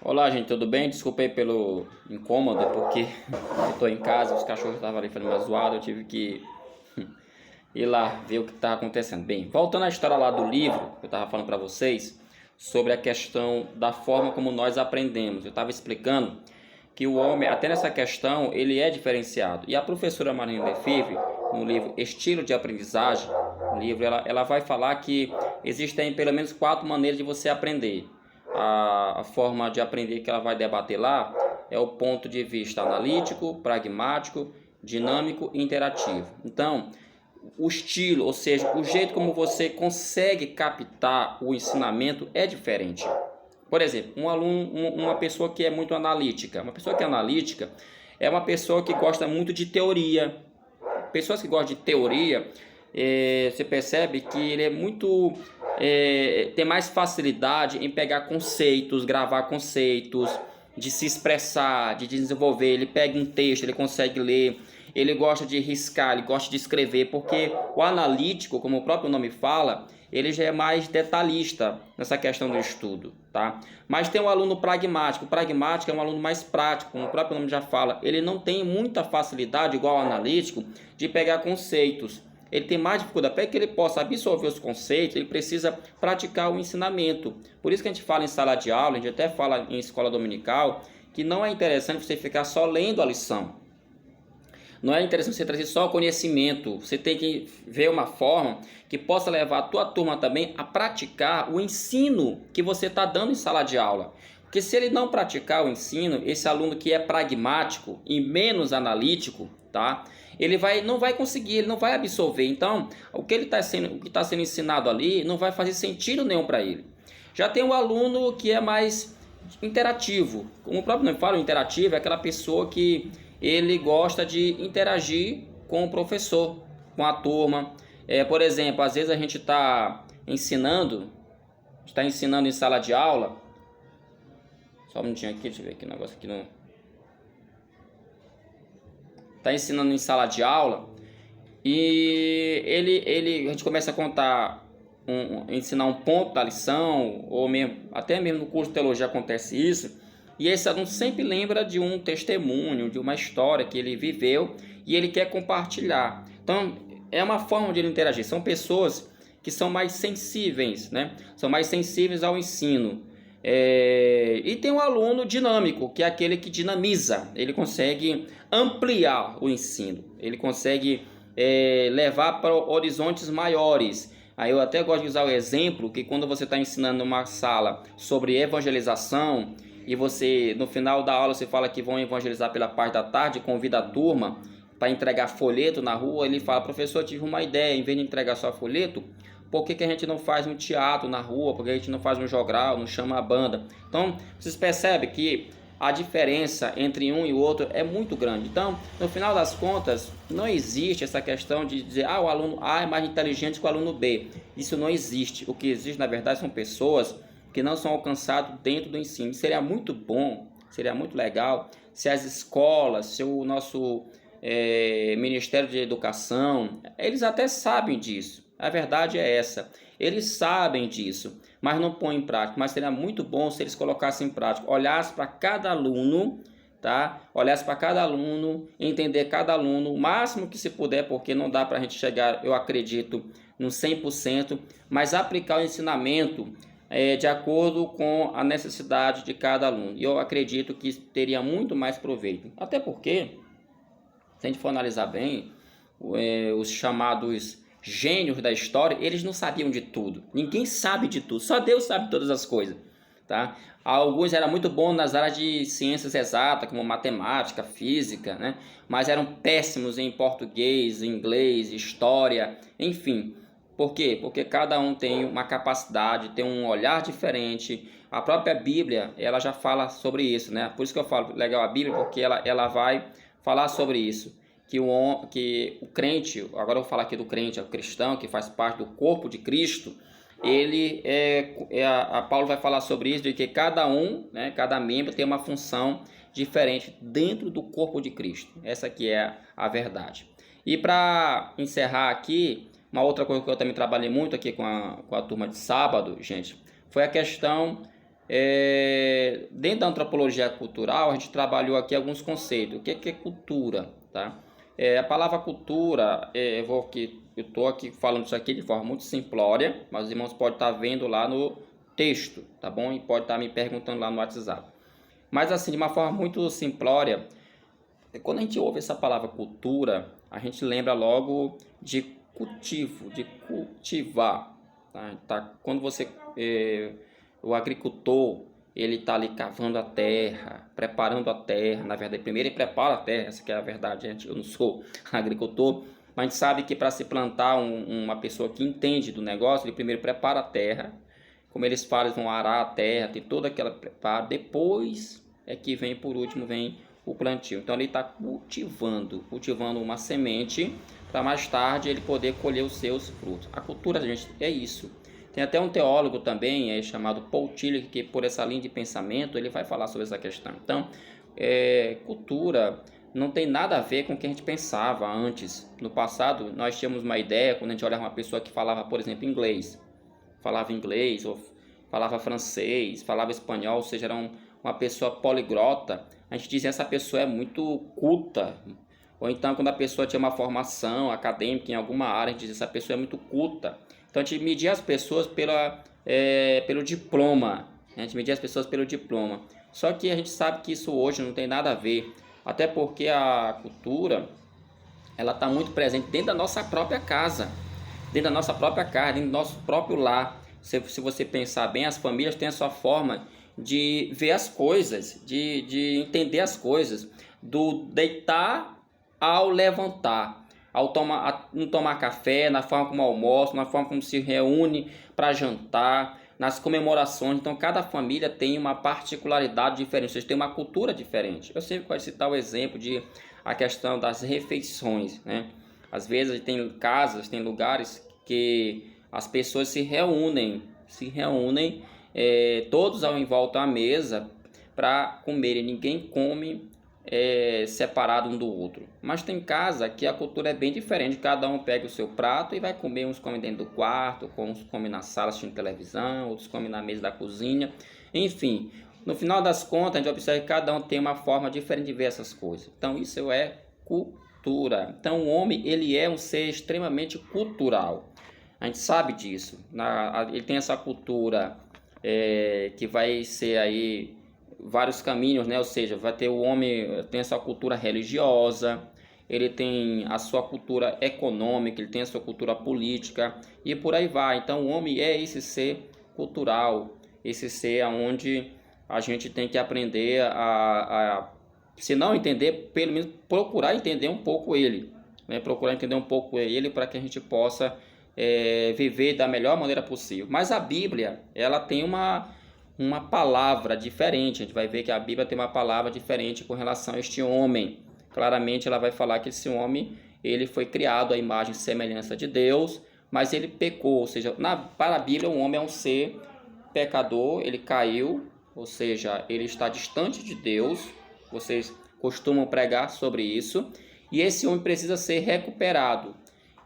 Olá, gente, tudo bem? Desculpa aí pelo incômodo, porque eu tô em casa, os cachorros estavam ali fazendo uma zoada, eu tive que ir lá ver o que tá acontecendo. Bem, voltando à história lá do livro, que eu tava falando para vocês, sobre a questão da forma como nós aprendemos. Eu tava explicando que o homem, até nessa questão, ele é diferenciado. E a professora Marlene Lefebvre, no livro Estilo de Aprendizagem, no livro, ela vai falar que existem pelo menos 4 maneiras de você aprender. A forma de aprender que ela vai debater lá é o ponto de vista analítico, pragmático, dinâmico e interativo. Então, o estilo, ou seja, o jeito como você consegue captar o ensinamento é diferente. Por exemplo, um aluno, uma pessoa que é muito analítica. Uma pessoa que é analítica é uma pessoa que gosta muito de teoria. Pessoas que gostam de teoria, você percebe que ele é muito tem mais facilidade em pegar conceitos, gravar conceitos, de se expressar, de desenvolver. Ele pega um texto, ele consegue ler, ele gosta de riscar, ele gosta de escrever, porque o analítico, como o próprio nome fala, ele já é mais detalhista nessa questão do estudo, tá? Mas tem o aluno pragmático. O pragmático é um aluno mais prático, como o próprio nome já fala. Ele não tem muita facilidade, igual ao analítico, de pegar conceitos. Ele tem mais dificuldade. Para que ele possa absorver os conceitos, ele precisa praticar o ensinamento. Por isso que a gente fala em sala de aula, a gente até fala em escola dominical, que não é interessante você ficar só lendo a lição. Não é interessante você trazer só conhecimento. Você tem que ver uma forma que possa levar a tua turma também a praticar o ensino que você está dando em sala de aula. Porque se ele não praticar o ensino, esse aluno que é pragmático e menos analítico, tá? Não vai conseguir, ele não vai absorver. Então, o que está sendo ensinado ali não vai fazer sentido nenhum para ele. Já tem o aluno que é mais interativo. Como o próprio nome fala, o interativo é aquela pessoa que ele gosta de interagir com o professor, com a turma. Por exemplo, às vezes a gente está ensinando em sala de aula. Só um minutinho aqui, deixa eu ver aqui o negócio aqui no. Está ensinando em sala de aula e a gente começa a contar, ensinar um ponto da lição, ou mesmo, até mesmo no curso de teologia acontece isso. E esse aluno sempre lembra de um testemunho, de uma história que ele viveu e ele quer compartilhar. Então, é uma forma de ele interagir. São pessoas que são mais sensíveis, né? São mais sensíveis ao ensino. E tem um aluno dinâmico, que é aquele que dinamiza. Ele consegue ampliar o ensino. Ele consegue levar para horizontes maiores. Aí eu até gosto de usar o exemplo que quando você está ensinando numa sala sobre evangelização, e você, no final da aula, você fala que vão evangelizar pela parte da tarde, convida a turma para entregar folheto na rua, ele fala: professor, tive uma ideia, em vez de entregar só folheto, por que a gente não faz um teatro na rua, por que a gente não faz um jogral, não chama a banda? Então, vocês percebem que a diferença entre um e o outro é muito grande. Então, no final das contas, não existe essa questão de dizer, o aluno A é mais inteligente que o aluno B. Isso não existe. O que existe, na verdade, são pessoas que não são alcançados dentro do ensino. Seria muito bom, seria muito legal se as escolas, se o nosso Ministério de Educação, eles até sabem disso. A verdade é essa. Eles sabem disso, mas não põem em prática. Mas seria muito bom se eles colocassem em prática, olhassem para cada aluno, tá? Olhassem para cada aluno, entender cada aluno, o máximo que se puder, porque não dá para a gente chegar, eu acredito, no 100%, mas aplicar o ensinamento de acordo com a necessidade de cada aluno. E eu acredito que teria muito mais proveito. Até porque, se a gente for analisar bem, os chamados gênios da história, eles não sabiam de tudo. Ninguém sabe de tudo. Só Deus sabe todas as coisas. Tá? Alguns eram muito bons nas áreas de ciências exatas, como matemática, física, né? Mas eram péssimos em português, inglês, história, enfim. Por quê? Porque cada um tem uma capacidade, tem um olhar diferente. A própria Bíblia, ela já fala sobre isso, né? Por isso que eu falo legal a Bíblia, porque ela vai falar sobre isso. Que o crente, agora eu vou falar aqui do crente, o cristão, que faz parte do corpo de Cristo, ele Paulo vai falar sobre isso, de que cada um, né, cada membro tem uma função diferente dentro do corpo de Cristo. Essa aqui é a verdade. E para encerrar aqui, uma outra coisa que eu também trabalhei muito aqui com a turma de sábado, gente, foi a questão dentro da antropologia cultural, a gente trabalhou aqui alguns conceitos. O que é cultura, tá? A palavra cultura, eu estou aqui falando isso aqui de forma muito simplória, mas os irmãos podem estar vendo lá no texto, tá bom? E pode estar me perguntando lá no WhatsApp. Mas assim, de uma forma muito simplória, quando a gente ouve essa palavra cultura, a gente lembra logo de cultivo, de cultivar. Quando o agricultor, ele está ali cavando a terra, preparando a terra. Na verdade, primeiro ele prepara a terra, essa que é a verdade, gente. Eu não sou agricultor, mas a gente sabe que para se plantar uma pessoa que entende do negócio, ele primeiro prepara a terra. Como eles falam, eles vão arar a terra, tem toda aquela preparo. Depois é que vem, por último, vem o plantio. Então ele está cultivando uma semente para mais tarde ele poder colher os seus frutos. A cultura, gente, é isso. Tem até um teólogo também, chamado Paul Tillich, que por essa linha de pensamento ele vai falar sobre essa questão. Então, cultura não tem nada a ver com o que a gente pensava antes. No passado, nós tínhamos uma ideia, quando a gente olhava uma pessoa que falava, por exemplo, inglês, ou falava francês, falava espanhol, ou seja, era uma pessoa poliglota, a gente dizia essa pessoa é muito culta. Ou então, quando a pessoa tinha uma formação acadêmica em alguma área, a gente dizia essa pessoa é muito culta. Então a gente media as pessoas pelo diploma. A gente media as pessoas pelo diploma. Só que a gente sabe que isso hoje não tem nada a ver. Até porque a cultura, ela está muito presente dentro da nossa própria casa. Dentro da nossa própria casa, dentro do nosso próprio lar. Se você pensar bem, as famílias têm a sua forma de ver as coisas, de entender as coisas. Do deitar ao levantar. No tomar café, na forma como almoça, na forma como se reúne para jantar, nas comemorações. Então, cada família tem uma particularidade diferente, vocês têm uma cultura diferente. Eu sempre gosto de citar o exemplo a questão das refeições, né? Às vezes tem casas, tem lugares que as pessoas se reúnem todos em volta à mesa para comer, e ninguém come separado um do outro. Mas tem casa que a cultura é bem diferente, cada um pega o seu prato e vai comer. Uns comem dentro do quarto, uns comem na sala assistindo televisão, outros comem na mesa da cozinha. Enfim, no final das contas, a gente observa que cada um tem uma forma diferente de ver essas coisas. Então isso é cultura. Então o homem, ele é um ser extremamente cultural. A gente sabe disso. Ele tem essa cultura que vai ser aí vários caminhos, né? Ou seja, vai ter o homem, tem a sua cultura religiosa, ele tem a sua cultura econômica, ele tem a sua cultura política e por aí vai. Então o homem é esse ser cultural, esse ser onde a gente tem que aprender se não entender, pelo menos procurar entender um pouco ele, né? Procurar entender um pouco ele para que a gente possa viver da melhor maneira possível. Mas a Bíblia, ela tem uma palavra diferente. A gente vai ver que a Bíblia tem uma palavra diferente com relação a este homem. Claramente ela vai falar que esse homem, ele foi criado à imagem e semelhança de Deus, mas ele pecou. Ou seja, para a Bíblia o homem é um ser pecador, ele caiu, ou seja, ele está distante de Deus. Vocês costumam pregar sobre isso. E esse homem precisa ser recuperado.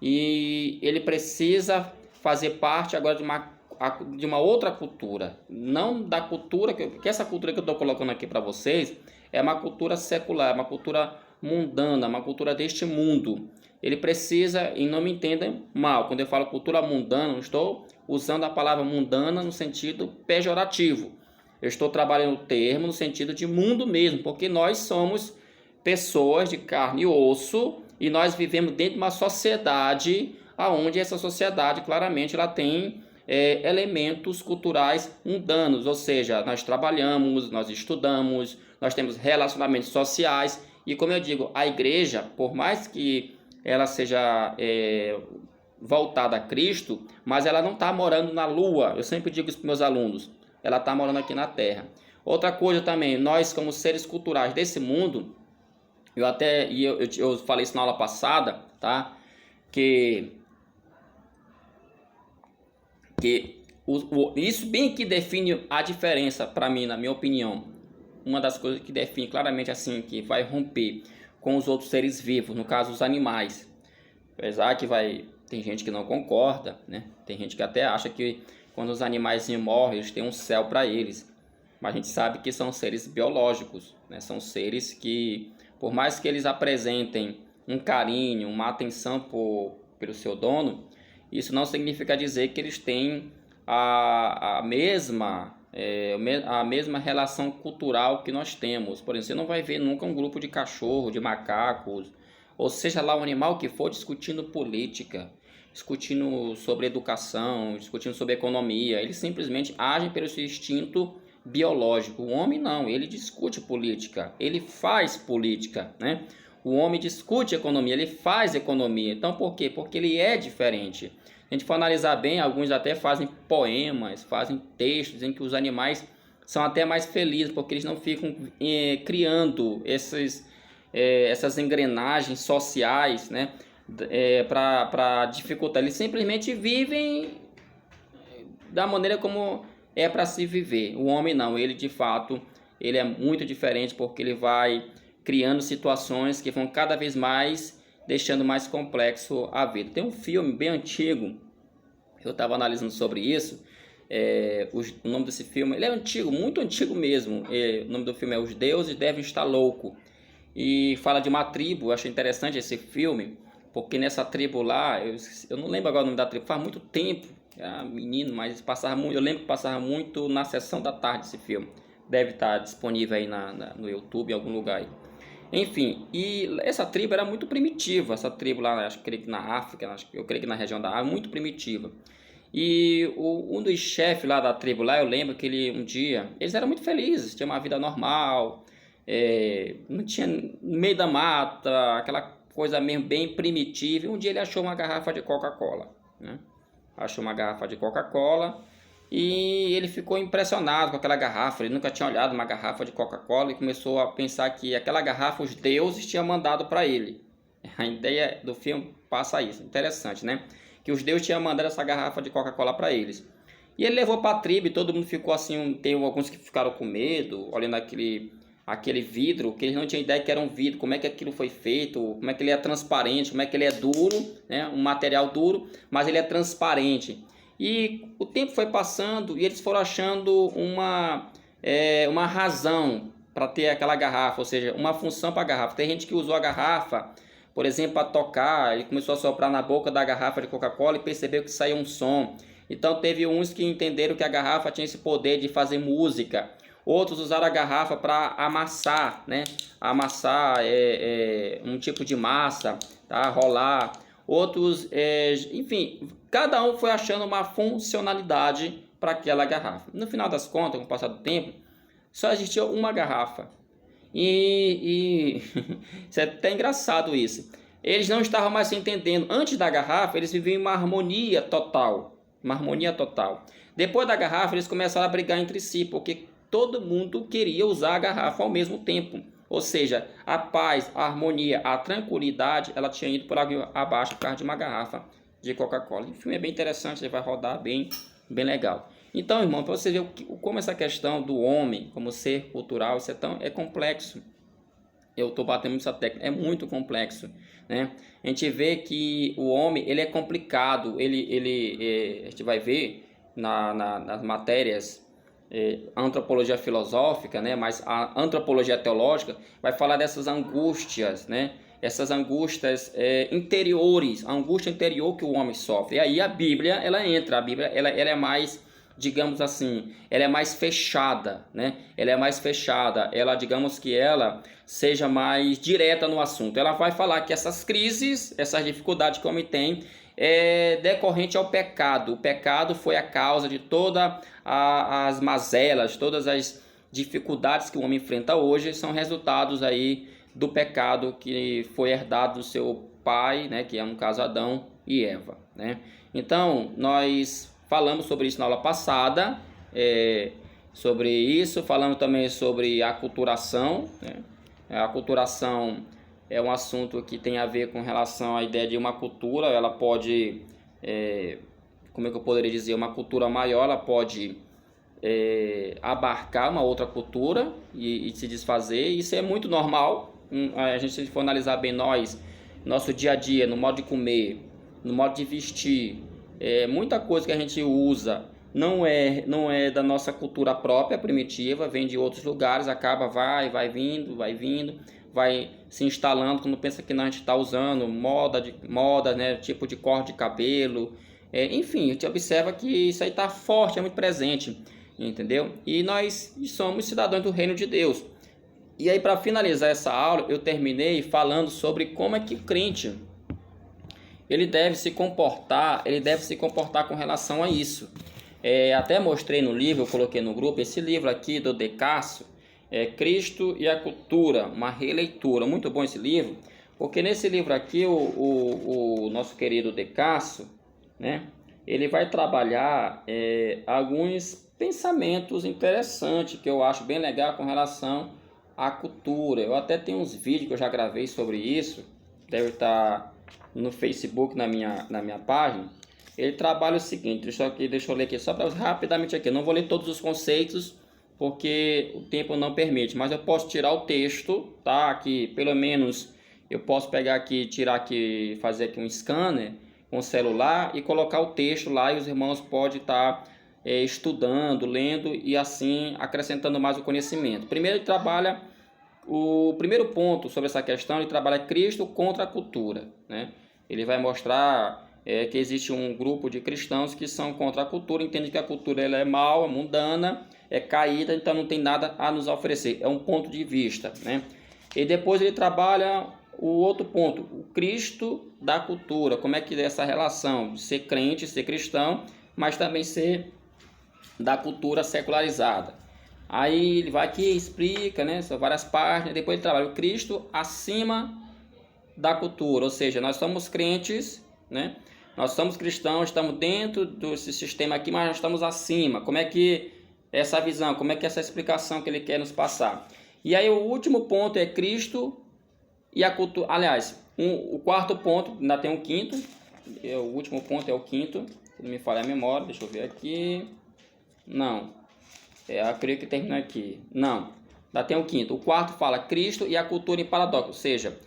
E ele precisa fazer parte agora de uma outra cultura, não da cultura que essa cultura que eu estou colocando aqui para vocês é uma cultura secular, uma cultura mundana, uma cultura deste mundo. Ele precisa, e não me entendam mal, quando eu falo cultura mundana, não estou usando a palavra mundana no sentido pejorativo. Eu estou trabalhando o termo no sentido de mundo mesmo, porque nós somos pessoas de carne e osso e nós vivemos dentro de uma sociedade onde essa sociedade claramente ela tem elementos culturais mundanos, ou seja, nós trabalhamos, nós estudamos, nós temos relacionamentos sociais e, como eu digo, a igreja, por mais que ela seja voltada a Cristo, mas ela não está morando na lua. Eu sempre digo isso para meus alunos, ela está morando aqui na terra. Outra coisa também, nós como seres culturais desse mundo, eu falei isso na aula passada, tá? Que isso bem que define a diferença para mim, na minha opinião. Uma das coisas que define claramente assim, que vai romper com os outros seres vivos, no caso os animais. Apesar que tem gente que não concorda, né? Tem gente que até acha que quando os animais morrem, eles têm um céu para eles. mas a gente sabe que são seres biológicos, né? São seres que, por mais que eles apresentem um carinho, uma atenção pelo seu dono, isso não significa dizer que eles têm a mesma relação cultural que nós temos. Por exemplo, você não vai ver nunca um grupo de cachorro, de macacos, ou seja lá o animal que for, discutindo política, discutindo sobre educação, discutindo sobre economia. Eles simplesmente agem pelo seu instinto biológico. O homem não, ele discute política, ele faz política, né? O homem discute economia, ele faz economia. Então por quê? Porque ele é diferente. Se a gente for analisar bem, alguns até fazem poemas, fazem textos em que os animais são até mais felizes, porque eles não ficam criando essas engrenagens sociais, né, para dificultar. Eles simplesmente vivem da maneira como é para se viver. O homem não, ele de fato, ele é muito diferente, porque ele vai criando situações que vão cada vez mais deixando mais complexo a vida. Tem um filme bem antigo, eu estava analisando sobre isso, o nome desse filme, ele é antigo, muito antigo mesmo, o nome do filme é Os Deuses Devem Estar Loucos, e fala de uma tribo. Eu achei interessante esse filme, porque nessa tribo lá, eu não lembro agora o nome da tribo, faz muito tempo, era menino, mas eu lembro que passava muito na sessão da tarde esse filme, deve estar disponível aí no YouTube, em algum lugar aí. Enfim, e essa tribo era muito primitiva, essa tribo lá, acho que na África, eu creio que na região da África, muito primitiva. E um dos chefes lá da tribo lá, eu lembro que um dia, eles eram muito felizes, tinham uma vida normal, não tinha no meio da mata, aquela coisa mesmo bem primitiva. E um dia ele achou uma garrafa de Coca-Cola, né? Achou uma garrafa de Coca-Cola e ele ficou impressionado com aquela garrafa. Ele nunca tinha olhado uma garrafa de Coca-Cola e começou a pensar que aquela garrafa os deuses tinham mandado para ele. A ideia do filme passa isso, interessante, né? Que os deuses tinham mandado essa garrafa de Coca-Cola para eles. E ele levou para a tribo e todo mundo ficou assim, tem alguns que ficaram com medo, olhando aquele vidro, que eles não tinham ideia que era um vidro, como é que aquilo foi feito, como é que ele é transparente, como é que ele é duro, né? Um material duro, mas ele é transparente. E o tempo foi passando e eles foram achando uma razão para ter aquela garrafa, ou seja, uma função para a garrafa. Tem gente que usou a garrafa, por exemplo, para tocar. Ele começou a soprar na boca da garrafa de Coca-Cola e percebeu que saía um som. Então teve uns que entenderam que a garrafa tinha esse poder de fazer música. Outros usaram a garrafa para amassar, né? Amassar um tipo de massa, tá? Rolar. Outros, enfim, cada um foi achando uma funcionalidade para aquela garrafa. No final das contas, com o passar do tempo, só existia uma garrafa. E isso é até engraçado isso. Eles não estavam mais se entendendo. Antes da garrafa, eles viviam em uma harmonia total. Uma harmonia total. Depois da garrafa, eles começaram a brigar entre si, porque todo mundo queria usar a garrafa ao mesmo tempo. Ou seja, a paz, a harmonia, a tranquilidade, ela tinha ido por água abaixo por causa de uma garrafa de Coca-Cola. O filme é bem interessante, ele vai rodar bem legal. Então, irmão, para você ver como essa questão do homem como ser cultural, isso é complexo. Eu estou batendo nessa técnica, é muito complexo, né? A gente vê que o homem, ele é complicado, a gente vai ver nas matérias antropologia filosófica, né? Mas a antropologia teológica vai falar dessas angústias, né? Essas angústias interiores, a angústia interior que o homem sofre. E aí a Bíblia, ela entra, a Bíblia ela é mais, digamos assim, ela é mais fechada, né? Ela é mais fechada, ela, digamos que ela seja mais direta no assunto. Ela vai falar que essas crises, essas dificuldades que o homem tem, é decorrente ao pecado. O pecado foi a causa de todas as mazelas, todas as dificuldades que o homem enfrenta hoje são resultados aí do pecado que foi herdado do seu pai, né, que é no caso Adão e Eva, né? Então, nós falamos sobre isso na aula passada, sobre isso, falamos também sobre a aculturação, né? A aculturação é um assunto que tem a ver com relação à ideia de uma cultura. Ela pode, como é que eu poderia dizer, uma cultura maior, ela pode abarcar uma outra cultura e se desfazer. Isso é muito normal. A gente, se for analisar bem nosso dia a dia, no modo de comer, no modo de vestir, muita coisa que a gente usa não é da nossa cultura própria, primitiva, vem de outros lugares, acaba, vai vindo, vai se instalando, quando pensa que não, a gente está usando moda, né, tipo de corte de cabelo, enfim, a gente observa que isso aí está forte, é muito presente, entendeu? E nós somos cidadãos do reino de Deus. E aí, para finalizar essa aula, eu terminei falando sobre como é que o crente ele deve se comportar com relação a isso. Até mostrei no livro, eu coloquei no grupo, esse livro aqui do De Casso, Cristo e a Cultura, uma releitura. Muito bom esse livro, porque nesse livro aqui o nosso querido De Casso, né, ele vai trabalhar alguns pensamentos interessantes que eu acho bem legal com relação à cultura. Eu até tenho uns vídeos que eu já gravei sobre isso, deve estar no Facebook, na minha página. Ele trabalha o seguinte, deixa eu ler aqui só para rapidamente aqui. Eu não vou ler todos os conceitos porque o tempo não permite, mas eu posso tirar o texto, tá? Aqui, pelo menos eu posso pegar aqui, tirar aqui, fazer aqui um scanner com o celular e colocar o texto lá, e os irmãos podem estar estudando, lendo e assim acrescentando mais o conhecimento. Primeiro ele trabalha o primeiro ponto sobre essa questão, ele trabalha Cristo contra a cultura, né? Ele vai mostrar que existe um grupo de cristãos que são contra a cultura, entendem que a cultura ela é mal, é mundana, é caída, então não tem nada a nos oferecer. É um ponto de vista, né? E depois ele trabalha o outro ponto, o Cristo da cultura, como é que é essa relação de ser crente, ser cristão, mas também ser da cultura secularizada. Aí ele vai aqui e explica, né? São várias páginas. Depois ele trabalha o Cristo acima da cultura, ou seja, nós somos crentes, né? Nós somos cristãos, estamos dentro desse sistema aqui, mas nós estamos acima. Como é que essa visão, como é que essa explicação que ele quer nos passar? E aí o último ponto é Cristo e a cultura. Aliás, o quarto ponto, ainda tem um quinto. O último ponto é o quinto. Se não me falha a memória, deixa eu ver aqui. Não. Eu creio que termina aqui. Não. Ainda tem um quinto. O quarto fala Cristo e a cultura em paradoxo, ou seja,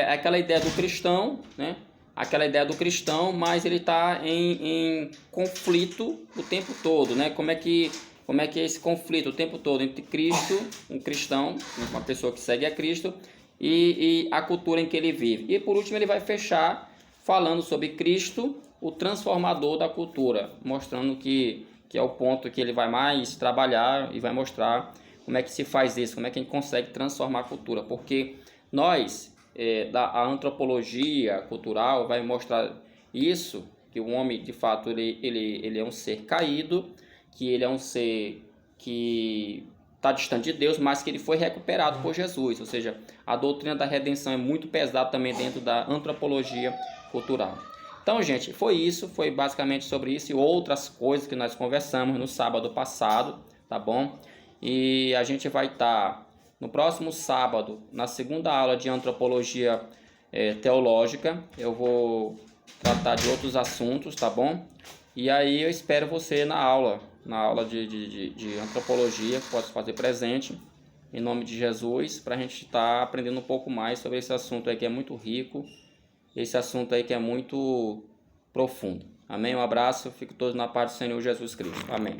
aquela ideia do cristão, né? Aquela ideia do cristão, mas ele está em conflito o tempo todo, né? Como é que é esse conflito o tempo todo entre Cristo, um cristão, uma pessoa que segue a Cristo, e a cultura em que ele vive. E por último ele vai fechar falando sobre Cristo, o transformador da cultura, mostrando que é o ponto que ele vai mais trabalhar e vai mostrar como é que se faz isso, como é que a gente consegue transformar a cultura, porque nós, a antropologia cultural vai mostrar isso, que o homem de fato ele é um ser caído, que ele é um ser que está distante de Deus, mas que ele foi recuperado por Jesus, ou seja, a doutrina da redenção é muito pesada também dentro da antropologia cultural. Então, gente, foi basicamente sobre isso e outras coisas que nós conversamos no sábado passado, tá bom? E a gente vai estar no próximo sábado, na segunda aula de antropologia teológica. Eu vou tratar de outros assuntos, tá bom? E aí eu espero você na aula de antropologia, pode fazer presente, em nome de Jesus, para a gente estar aprendendo um pouco mais sobre esse assunto aí que é muito rico, esse assunto aí que é muito profundo. Amém? Um abraço, fico todos na paz do Senhor Jesus Cristo. Amém.